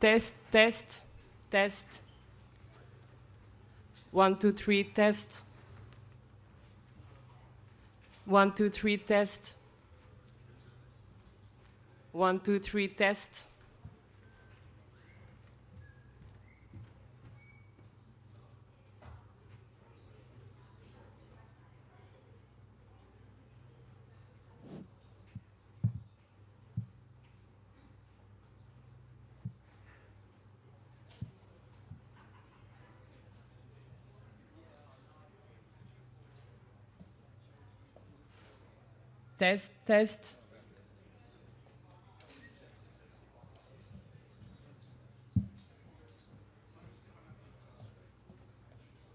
Test, test, test. 1, 2, 3, test. 1, 2, 3, test. 1, 2, 3, test. Test, test.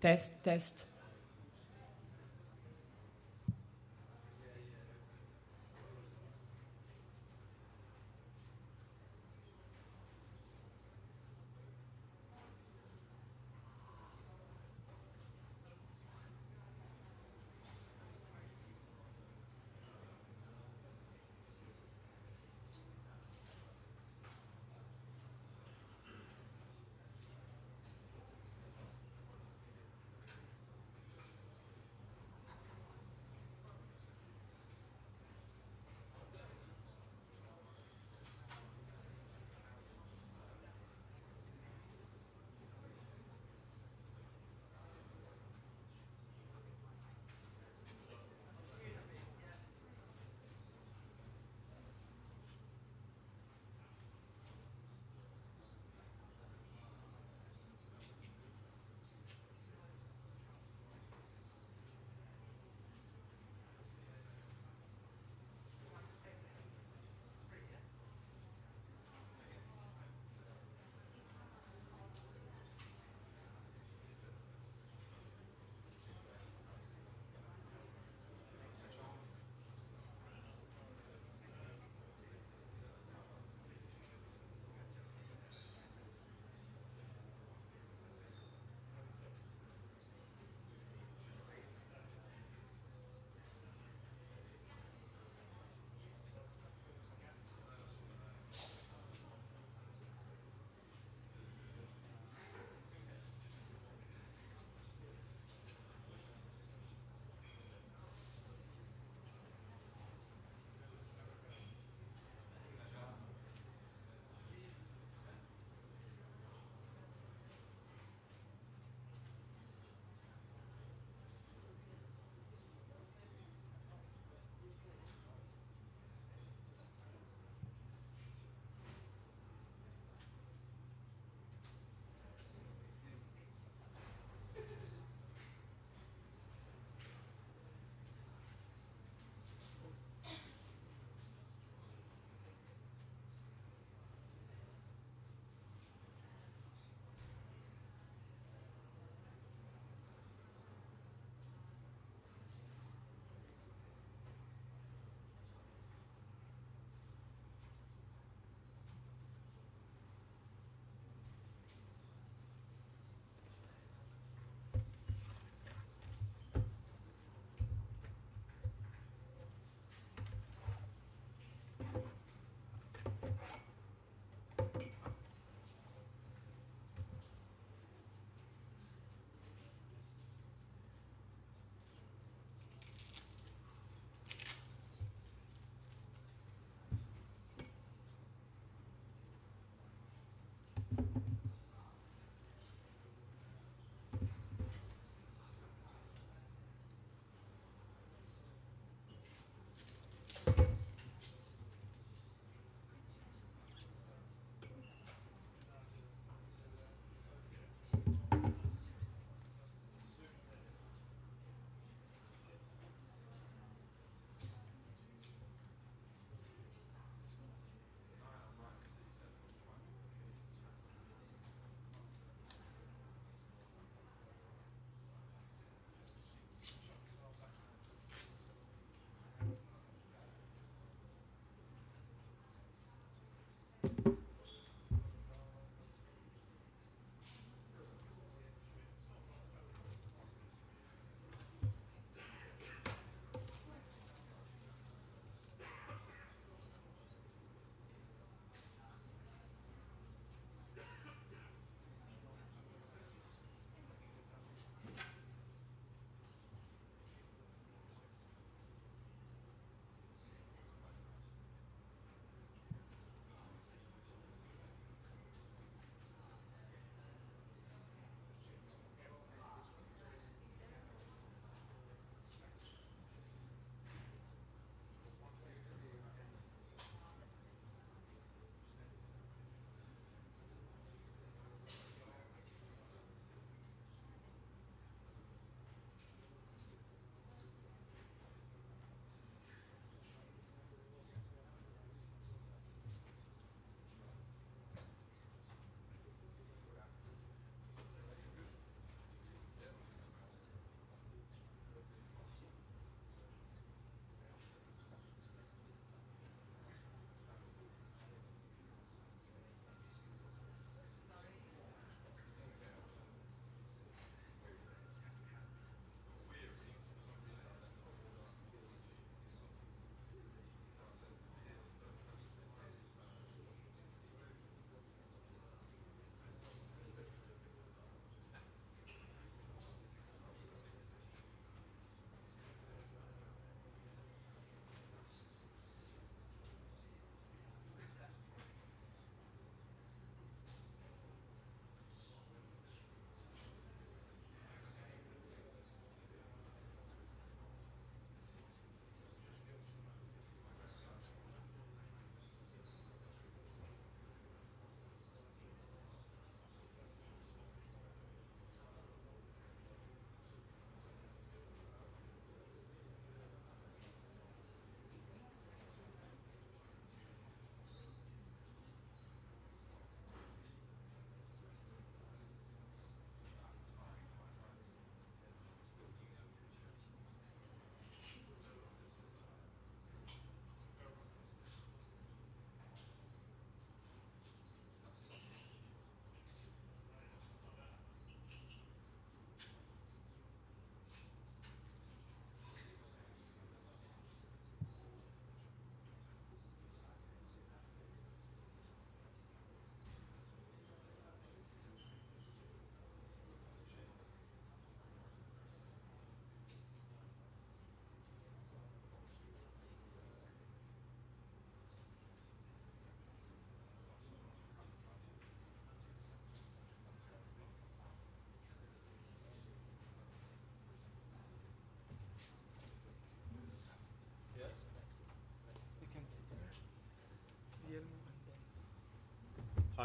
Test, test.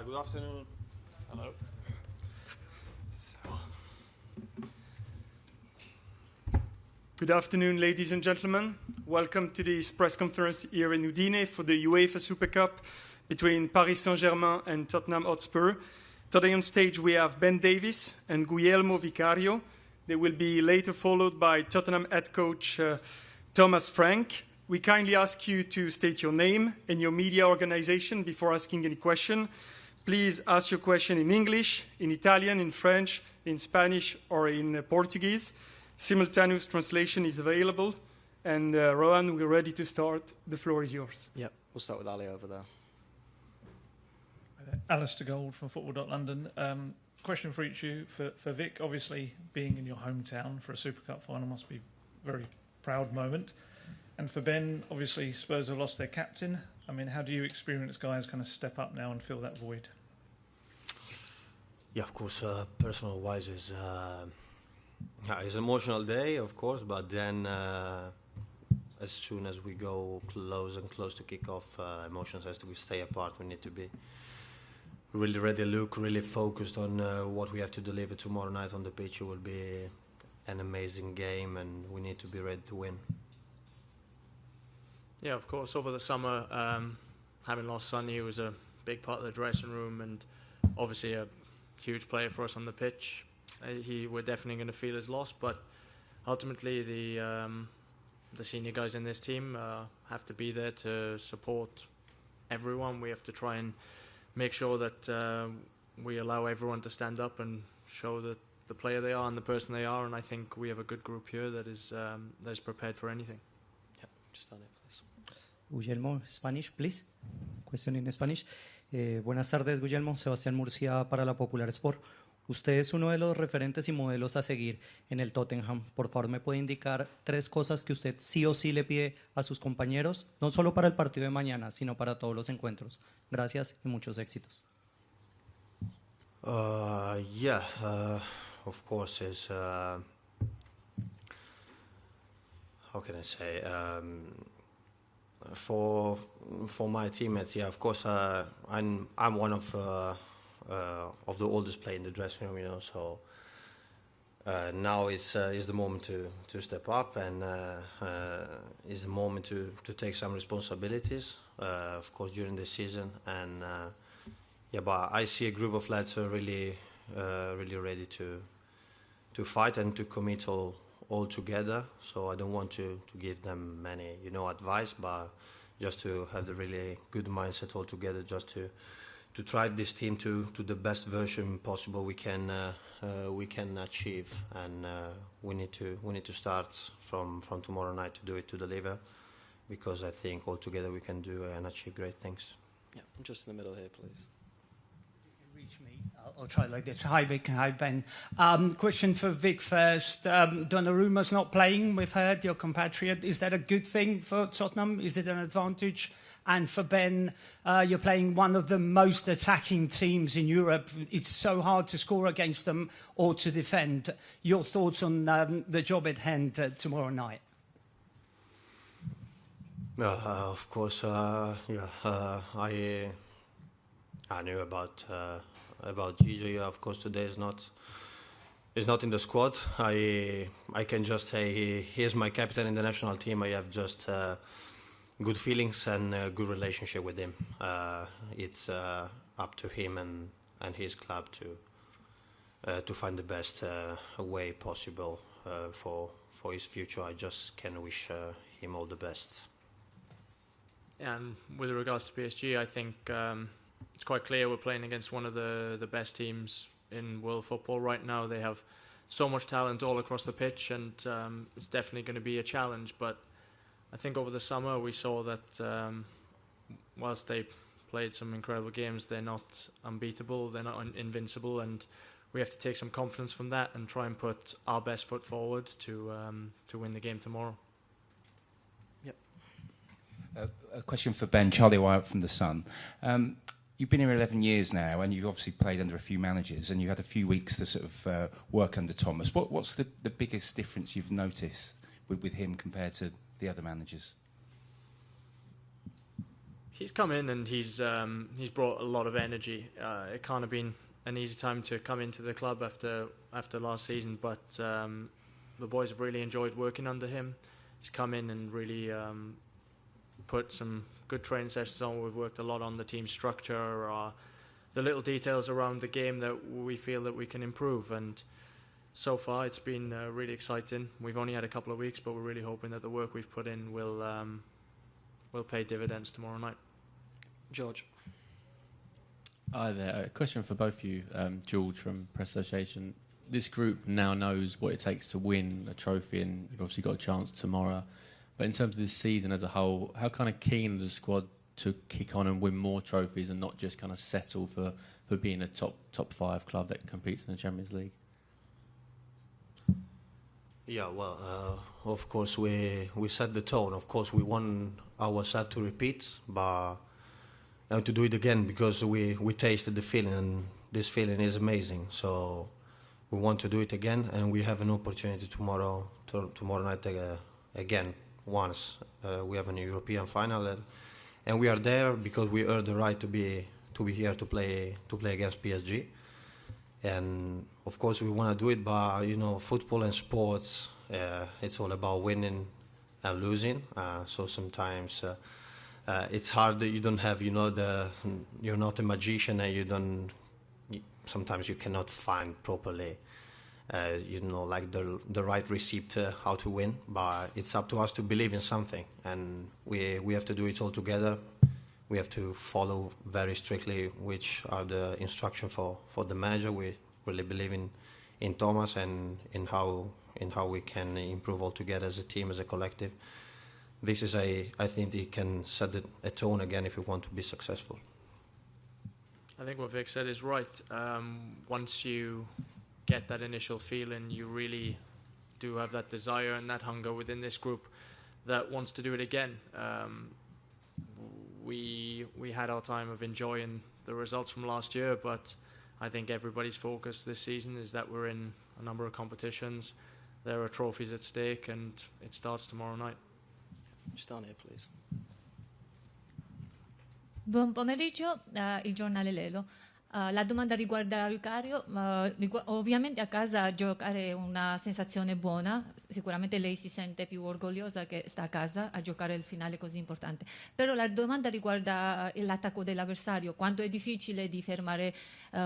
Good afternoon. Hello. Good afternoon, ladies and gentlemen. Welcome to this press conference here in Udine for the UEFA Super Cup between Paris Saint-Germain and Tottenham Hotspur. Today on stage we have Ben Davies and Guglielmo Vicario. They will be later followed by Tottenham head coach Thomas Frank. We kindly ask you to state your name and your media organization before asking any question. Please ask your question in English, in Italian, in French, in Spanish, or in Portuguese. Simultaneous translation is available. And Rohan, we're ready to start. The floor is yours. Yeah, we'll start with Ali over there. Alistair Gold from Football.London. Question for each of you. For Vic, obviously being in your hometown for a Super Cup final must be a very proud moment. And for Ben, obviously Spurs have lost their captain. I mean, how do you experience guys kind of step up now and fill that void? Yeah, of course, personal-wise it's an emotional day, of course, but then as soon as we go close to kickoff, emotions has to stay apart. We need to be really ready, really focused on what we have to deliver tomorrow night on the pitch. It will be an amazing game, and we need to be ready to win. Yeah, of course. Over the summer, having lost Sonny, he was a big part of the dressing room and obviously a huge player for us on the pitch. We're definitely going to feel his loss, but ultimately the senior guys in this team have to be there to support everyone. We have to try and make sure that we allow everyone to stand up and show that the player they are and the person they are, and I think we have a good group here that is prepared for anything. Yeah, just on it, please. Guillermo, Spanish, please. Question in Spanish. Buenas tardes, Guillermo. Sebastián Murcia para la Popular Sport. Usted es uno de los referentes y modelos a seguir en el Tottenham. Por favor, ¿me puede indicar 3 cosas que usted sí o sí le pide a sus compañeros, no solo para el partido de mañana, sino para todos los encuentros? Gracias y muchos éxitos. Of course, is how can I say? For my teammates, yeah, of course, I'm one of the oldest players in the dressing room, you know. So now is the moment to step up, and is the moment to take some responsibilities, of course, during the season. And but I see a group of lads who are really ready to fight and to commit all together. So I don't want to give them many, advice, but just to have the really good mindset all together, just to drive this team to the best version possible we can achieve. And we need to start from tomorrow night to do it, to deliver, because I think all together we can do and achieve great things. Yeah, just in the middle here, please. Reach me. I'll try like this. Hi, Vic. Hi, Ben. Question for Vic first. Donnarumma's not playing. We've heard your compatriot. Is that a good thing for Tottenham? Is it an advantage? And for Ben, you're playing one of the most attacking teams in Europe. It's so hard to score against them or to defend. Your thoughts on the job at hand tomorrow night? Of course, I knew about Gigi. Of course, today is not in the squad. I can just say he is my captain in the national team. I have just good feelings and a good relationship with him. It's up to him and his club to find the best way possible for his future. I just can wish him all the best. And with regards to PSG, I think it's quite clear we're playing against one of the best teams in world football right now. They have so much talent all across the pitch, and it's definitely going to be a challenge. But I think over the summer we saw that whilst they played some incredible games, they're not unbeatable, they're not invincible, and we have to take some confidence from that and try and put our best foot forward to win the game tomorrow. A question for Ben, Charlie Wyatt from The Sun. You've been here 11 years now, and you've obviously played under a few managers, and you had a few weeks to sort of work under Thomas. What's the biggest difference you've noticed with him compared to the other managers? he's come in and he's brought a lot of energy. It can't have been an easy time to come into the club after last season, but the boys have really enjoyed working under him. He's come in and really put some good training sessions on. We've worked a lot on the team structure, the little details around the game that we feel that we can improve, and so far it's been really exciting. We've only had a couple of weeks, but we're really hoping that the work we've put in will pay dividends tomorrow night. George. Hi there. A question for both of you. George from Press Association. This group now knows what it takes to win a trophy, and you've obviously got a chance tomorrow. But in terms of this season as a whole, how kind of keen is the squad to kick on and win more trophies and not just kind of settle for being a top 5 club that competes in the Champions League? Yeah, well, of course we set the tone. Of course we want ourselves to repeat, but to do it again because we tasted the feeling, and this feeling is amazing. So we want to do it again, and we have an opportunity tomorrow night again. Once we have a European final, and we are there because we earned the right to be here to play against PSG. And of course we want to do it, but football and sports, it's all about winning and losing. So sometimes it's hard. You don't have, you're not a magician, and sometimes you cannot find properly, like the right recipe how to win. But it's up to us to believe in something, and we have to do it all together. We have to follow very strictly which are the instructions for the manager. We really believe in Thomas and in how we can improve all together as a team, as a collective. This is I think it can set a tone again if we want to be successful. I think what Vic said is right. Once you get that initial feeling, you really do have that desire and that hunger within this group that wants to do it again. We had our time of enjoying the results from last year, but I think everybody's focus this season is that we're in a number of competitions. There are trophies at stake, and it starts tomorrow night. Just down here, please. Buon pomeriggio, il giornale Lelo. La domanda riguarda Lucario. Ovviamente a casa giocare è una sensazione buona, sicuramente lei si sente più orgogliosa che sta a casa a giocare il finale così importante. Però la domanda riguarda l'attacco dell'avversario, quanto è difficile di fermare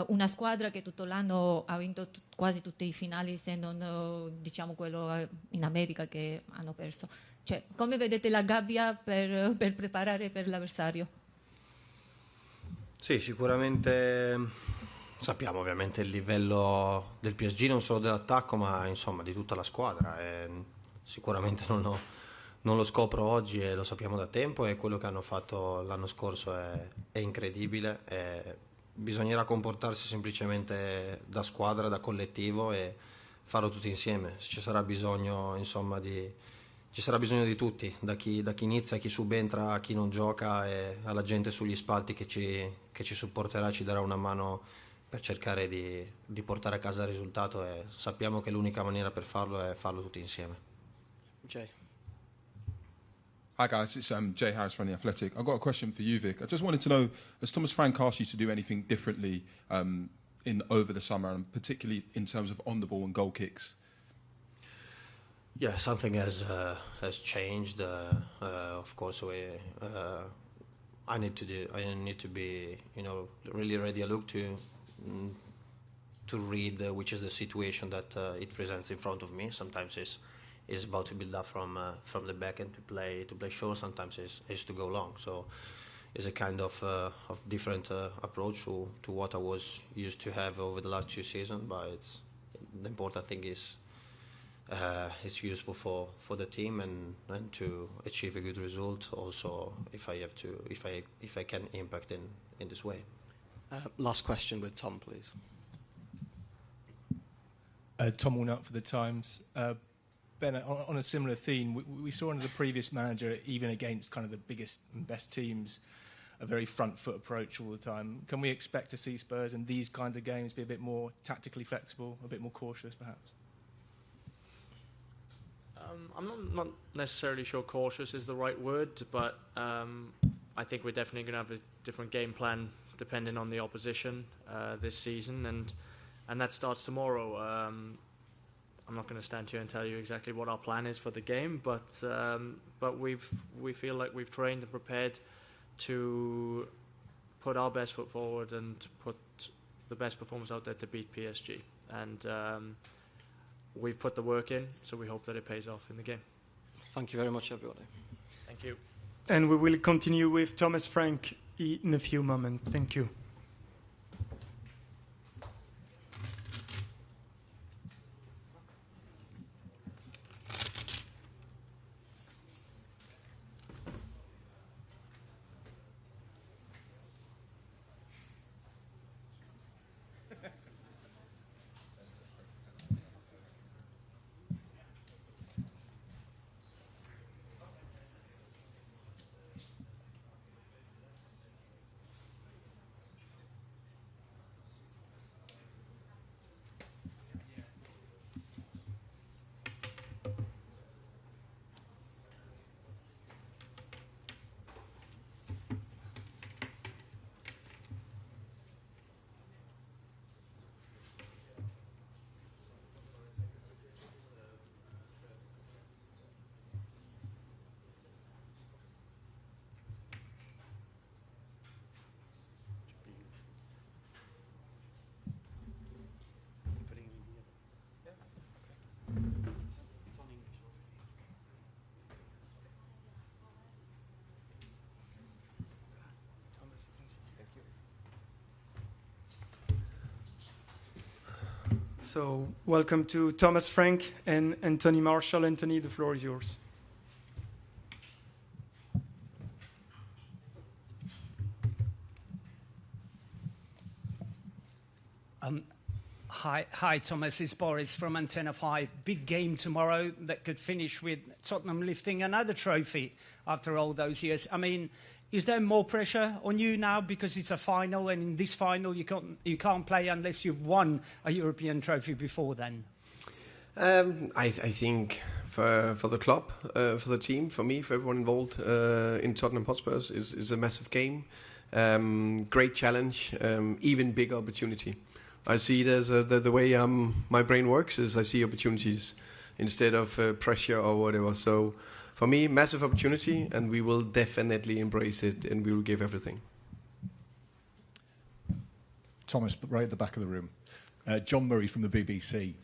una squadra che tutto l'anno ha vinto quasi tutti i finali, se non diciamo quello in America che hanno perso. Cioè, come vedete la gabbia per preparare per l'avversario? Sì, sicuramente sappiamo ovviamente il livello del PSG, non solo dell'attacco, ma insomma di tutta la squadra. Sicuramente non lo scopro oggi e lo sappiamo da tempo, e quello che hanno fatto l'anno scorso è incredibile. Bisognerà comportarsi semplicemente da squadra, da collettivo, e farlo tutti insieme. Ci sarà bisogno, insomma, ci sarà bisogno di tutti, da chi inizia, a chi subentra, a chi non gioca, e alla gente sugli spalti che ci supporterà, ci darà una mano per cercare di portare a casa il risultato, e sappiamo che l'unica maniera per farlo è farlo tutti insieme. Jay. Hi guys, it's Jay Harris from The Athletic. I've got a question for you, Vic. I just wanted to know, has Thomas Frank asked you to do anything differently over the summer, and particularly in terms of on the ball and goal kicks? Yeah, something has changed. Of course, I need to be, really ready. I look to read which is the situation that it presents in front of me. Sometimes it's about to build up from the back and to play short. Sometimes it's to go long. So it's a kind of different approach to what I was used to have over the last 2 seasons. But the important thing is. It's useful for the team and to achieve a good result. Also, if I can impact in this way. Last question with Tom, please. Tom Walnut for the Times. Ben, on a similar theme, we saw under the previous manager, even against kind of the biggest and best teams, a very front foot approach all the time. Can we expect to see Spurs in these kinds of games be a bit more tactically flexible, a bit more cautious, perhaps? I'm not necessarily sure cautious is the right word, but I think we're definitely going to have a different game plan depending on the opposition this season, and that starts tomorrow. I'm not going to stand here and tell you exactly what our plan is for the game, but we feel like we've trained and prepared to put our best foot forward and put the best performance out there to beat PSG. And we've put the work in, so we hope that it pays off in the game. Thank you very much, everybody. Thank you. And we will continue with Thomas Frank in a few moments. Thank you. So welcome to Thomas Frank and Anthony Marshall. Anthony, the floor is yours. Hi, Thomas. It's Boris from Antenna 5. Big game tomorrow that could finish with Tottenham lifting another trophy after all those years. I mean, is there more pressure on you now because it's a final, and in this final you can't play unless you've won a European trophy before then? I think for the club, for the team, for me, for everyone involved in Tottenham Hotspurs is a massive game. Great challenge, even bigger opportunity. I see it as the way my brain works is I see opportunities instead of pressure or whatever. So for me, massive opportunity, and we will definitely embrace it, and we will give everything. Thomas, right at the back of the room. John Murray from the BBC.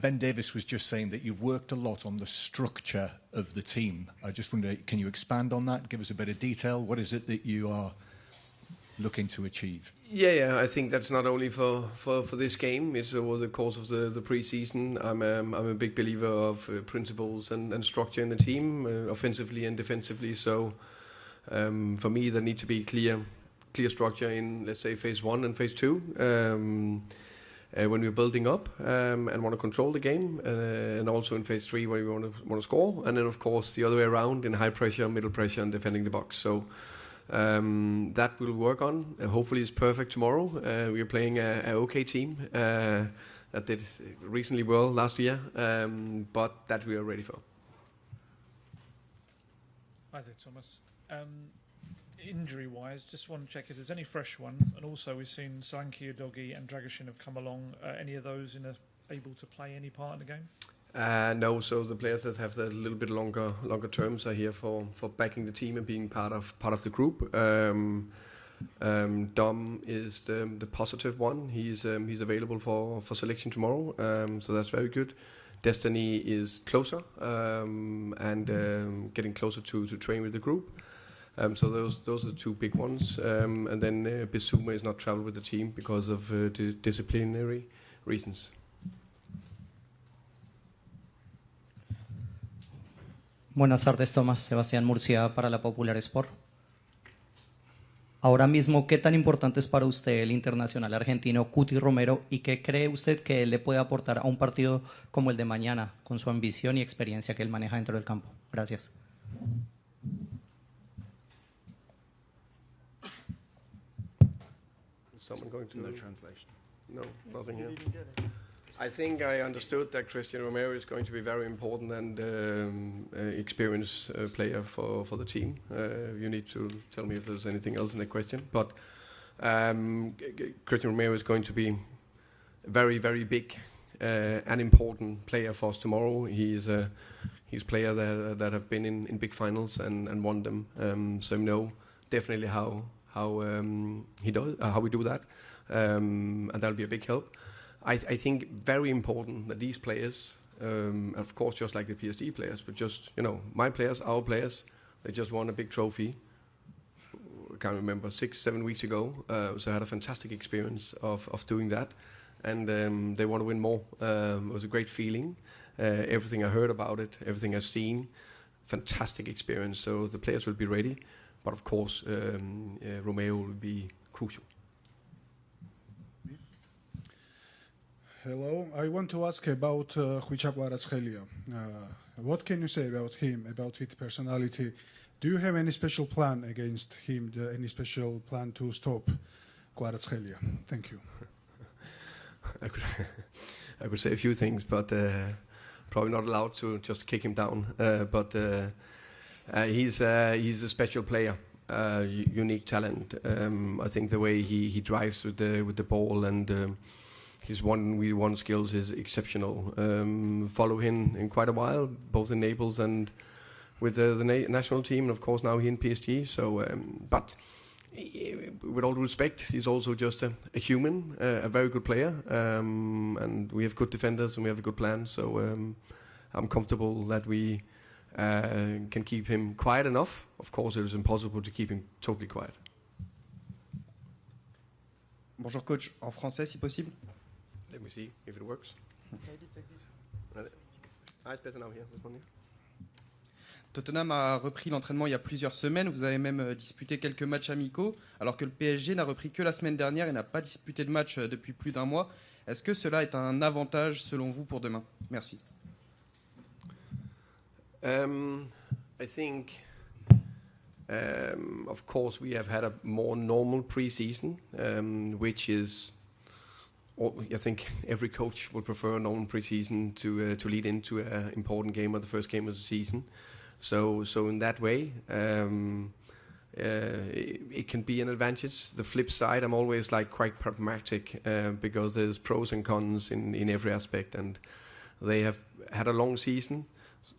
Ben Davis was just saying that you've worked a lot on the structure of the team. I just wonder, can you expand on that? Give us a bit of detail. What is it that you are looking to achieve? Yeah, I think that's not only for this game. It's over the course of the pre-season. I'm a big believer of principles and structure in the team, offensively and defensively. So for me, there needs to be clear structure in, let's say, phase 1 and phase 2 when we're building up and want to control the game, and also in phase 3 where we want to score, and then of course the other way around in high pressure, middle pressure, and defending the box. So. That we'll work on. Hopefully it's perfect tomorrow. We are playing an OK team that did reasonably well last year, but that we are ready for. Hi there, Thomas. Injury-wise, just want to check if there's any fresh ones, and also we've seen Solanke, Udogie and Dragusin have come along. Any of those able to play any part in the game? No, so the players that have the little bit longer terms are here for backing the team and being part of the group. Dom is the positive one. He's available for selection tomorrow, so that's very good. Destiny is closer and getting closer to train with the group. So those are the two big ones. And then Bissouma is not traveled with the team because of disciplinary reasons. Buenas tardes, Tomás. Sebastián Murcia para la Popular Sport. Ahora mismo, ¿qué tan importante es para usted el internacional argentino Cuti Romero y qué cree usted que él le puede aportar a un partido como el de mañana con su ambición y experiencia que él maneja dentro del campo? Gracias. Someone going to no translation. No, nothing here. I think I understood that Christian Romero is going to be very important and experienced player for the team. You need to tell me if there's anything else in the question. But Christian Romero is going to be very, very big and important player for us tomorrow. He's a player that have been in big finals and won them. So we know definitely how he does, how we do that, and that'll be a big help. I think very important that these players, of course, just like the PSG players, but just, my players, our players, they just won a big trophy. I can't remember, 6-7 weeks ago. So I had a fantastic experience of doing that. And they want to win more. It was a great feeling. Everything I heard about it, everything I've seen, fantastic experience. So the players will be ready. But of course, Romeo will be crucial. Hello, I want to ask about Khvicha Kvaratskhelia. What can you say about him, about his personality? Do you have any special plan against him, any special plan to stop Kvaratskhelia? Thank you. I could say a few things, but probably not allowed to just kick him down. But he's a special player, unique talent. I think the way he drives with the ball and his one skills is exceptional. Follow him in quite a while, both in Naples and with the national team, and of course now here in PSG. So, but with all respect, he's also just a human, a very good player, and we have good defenders and we have a good plan. So I'm comfortable that we can keep him quiet enough. Of course, it is impossible to keep him totally quiet. Bonjour coach, en français si possible. Let me see if it works. It's better now here. This one here. Tottenham a repris l'entraînement il y a plusieurs semaines. Vous avez même disputé quelques matchs amicaux, alors que le PSG n'a repris que la semaine dernière et n'a pas disputé de match depuis plus d'un mois. Est-ce que cela est un avantage selon vous pour demain? Merci. I think, of course, we have had a more normal pre-season, which is, I think every coach would prefer a normal pre-season to lead into an important game or the first game of the season. So in that way, it can be an advantage. The flip side, I'm always quite pragmatic because there's pros and cons in every aspect, and they have had a long season,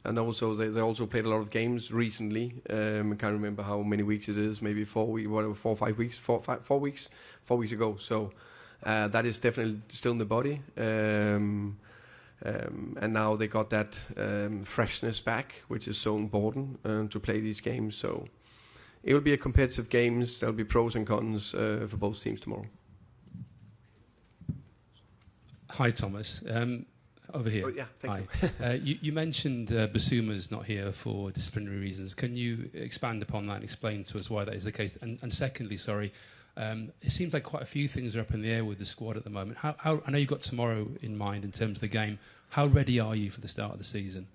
and also they also played a lot of games recently. I can't remember how many weeks it is, maybe 4 or 5 weeks, 4 weeks ago. So that is definitely still in the body. And now they got that freshness back, which is so important to play these games. So it will be a competitive games. There'll be pros and cons for both teams tomorrow. Hi, Thomas. Over here. Oh, yeah, thank you. You mentioned Basuma's not here for disciplinary reasons. Can you expand upon that and explain to us why that is the case? And secondly, sorry, it seems like quite a few things are up in the air with the squad at the moment. How I know you've got tomorrow in mind in terms of the game. How ready are you for the start of the season?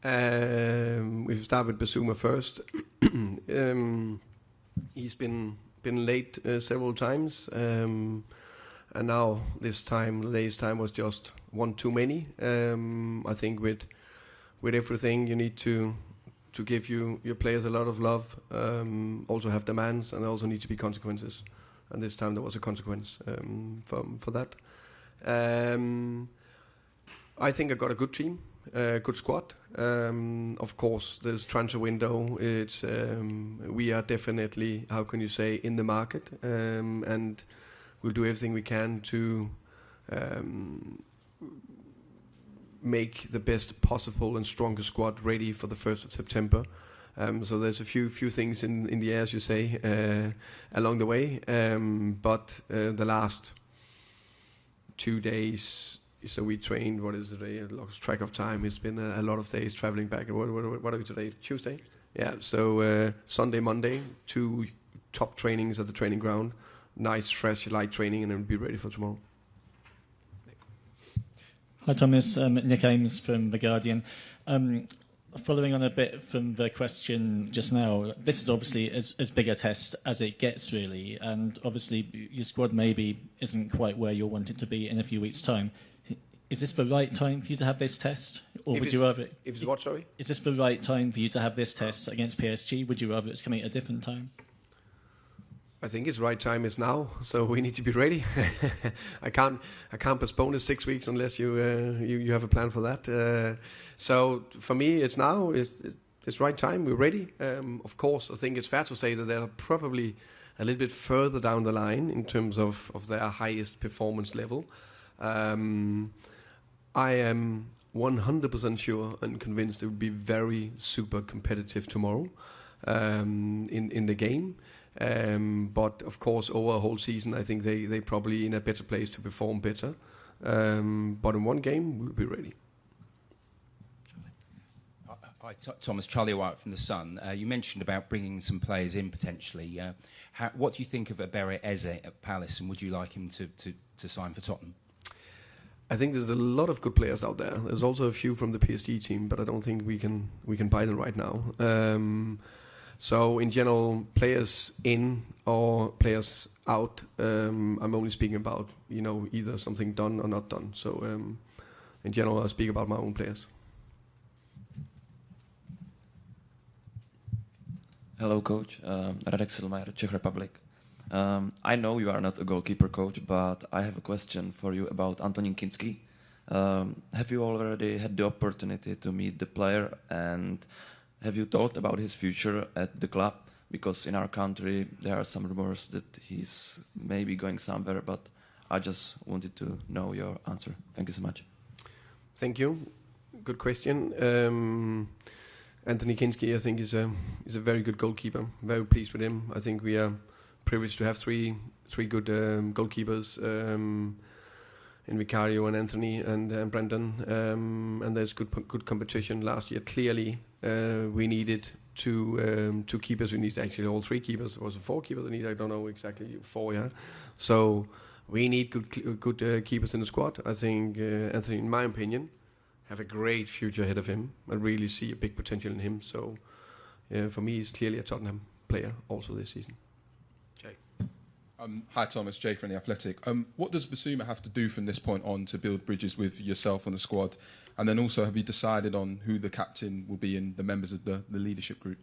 We start with Basuma first. He's been late several times, and now the latest time was just one too many. I think with everything you need to give your players a lot of love, also have demands, and there also need to be consequences. And this time there was a consequence for that. I think I got a good team, good squad. Of course, there's transfer window. It's we are definitely, how can you say, in the market, and we'll do everything we can to make the best possible and strongest squad ready for the 1st of September. So there's a few things in the air, as you say, along the way. But the last 2 days, so we trained, what is it, I lost track of time. It's been a lot of days traveling back. What are we today? Tuesday? Yeah, so Sunday, Monday, 2 top trainings at the training ground. Nice, fresh, light training, and then be ready for tomorrow. Hi Thomas, Nick Ames from The Guardian. Following on a bit from the question just now, this is obviously as big a test as it gets, really, and obviously your squad maybe isn't quite where you'll want it to be in a few weeks' time. Is this the right time for you to have this test, or would you rather? If it's what, sorry? Is this the right time for you to have this test against PSG? Would you rather it's coming at a different time? I think it's right time is now, so we need to be ready. I can't postpone it 6 weeks unless you have a plan for that. So for me, it's now. It's right time. We're ready. Of course, I think it's fair to say that they're probably a little bit further down the line in terms of their highest performance level. I am 100% sure and convinced it will be very super competitive tomorrow in the game. But of course, over a whole season, I think they probably in a better place to perform better. But in one game, we'll be ready. Hi, Thomas. Charlie White from The Sun. You mentioned about bringing some players in potentially. What do you think of Ebere Eze at Palace, and would you like him to sign for Tottenham? I think there's a lot of good players out there. There's also a few from the PSG team, but I don't think we can buy them right now. So in general, players in or players out, I'm only speaking about either something done or not done. So in general, I speak about my own players. Hello, coach. Radek Silmajer, Czech Republic. I know you are not a goalkeeper coach, but I have a question for you about Antonín Kinský. Have you already had the opportunity to meet the player, and have you thought about his future at the club? Because in our country there are some rumors that he's maybe going somewhere, but I just wanted to know your answer. Thank you so much. Thank you. Good question. Antonín Kinský, I think, is a very good goalkeeper. Very pleased with him. I think we are privileged to have three good goalkeepers in Vicario and Anthony and Brendan, and there's good competition. Last year, clearly, we needed two keepers. We needed actually all three keepers. Was it 4 keepers? I don't know exactly. 4, yeah. So we need good keepers in the squad. I think Anthony, in my opinion, have a great future ahead of him. I really see a big potential in him. So for me, he's clearly a Tottenham player also this season. Jay. Hi, Thomas. Jay from The Athletic. What does Basuma have to do from this point on to build bridges with yourself and the squad? And then also, have you decided on who the captain will be and the members of the leadership group?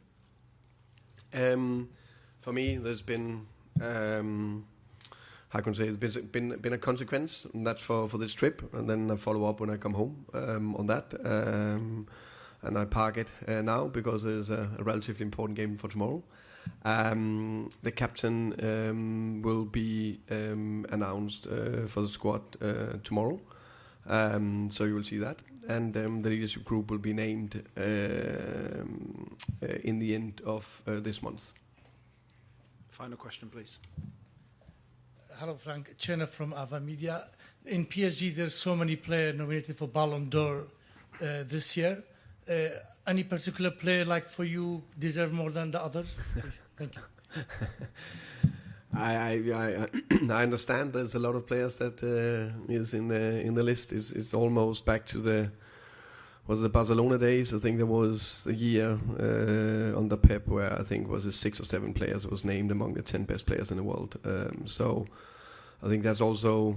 For me, there's been... how can I say, there's been a consequence, and that's for this trip, and then I follow up when I come home on that, and I park it now because there's a relatively important game for tomorrow. The captain will be announced for the squad tomorrow, so you will see that, and the leadership group will be named in the end of this month. Final question, please. Hello, Frank. Chena from Ava Media. In PSG, there's so many players nominated for Ballon d'Or this year. Any particular player, like for you, deserve more than the others? Thank you. I understand there's a lot of players that is in the list. It's almost back to the Barcelona days. I think there was a year under Pep where I think was 6 or 7 players that was named among the 10 best players in the world. So I think that's also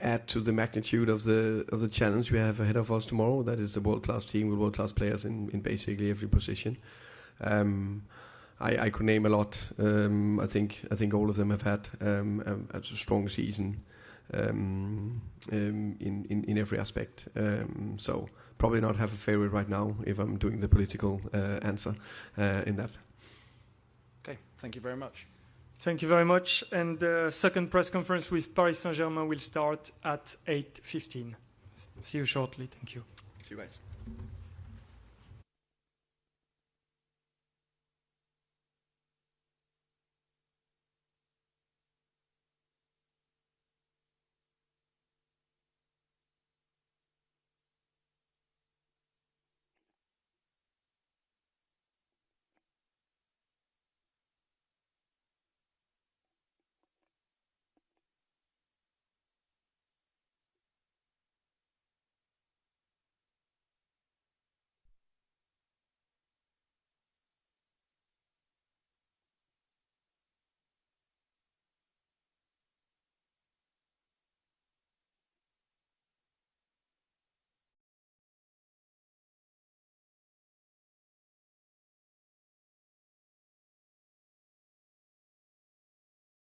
add to the magnitude of the challenge we have ahead of us tomorrow. That is a world-class team with world-class players in basically every position. I could name a lot. I think all of them have had a strong season in every aspect. So probably not have a favorite right now if I'm doing the political answer in that. Okay, thank you very much. Thank you very much. And the second press conference with Paris Saint-Germain will start at 8:15. See you shortly. Thank you. See you guys.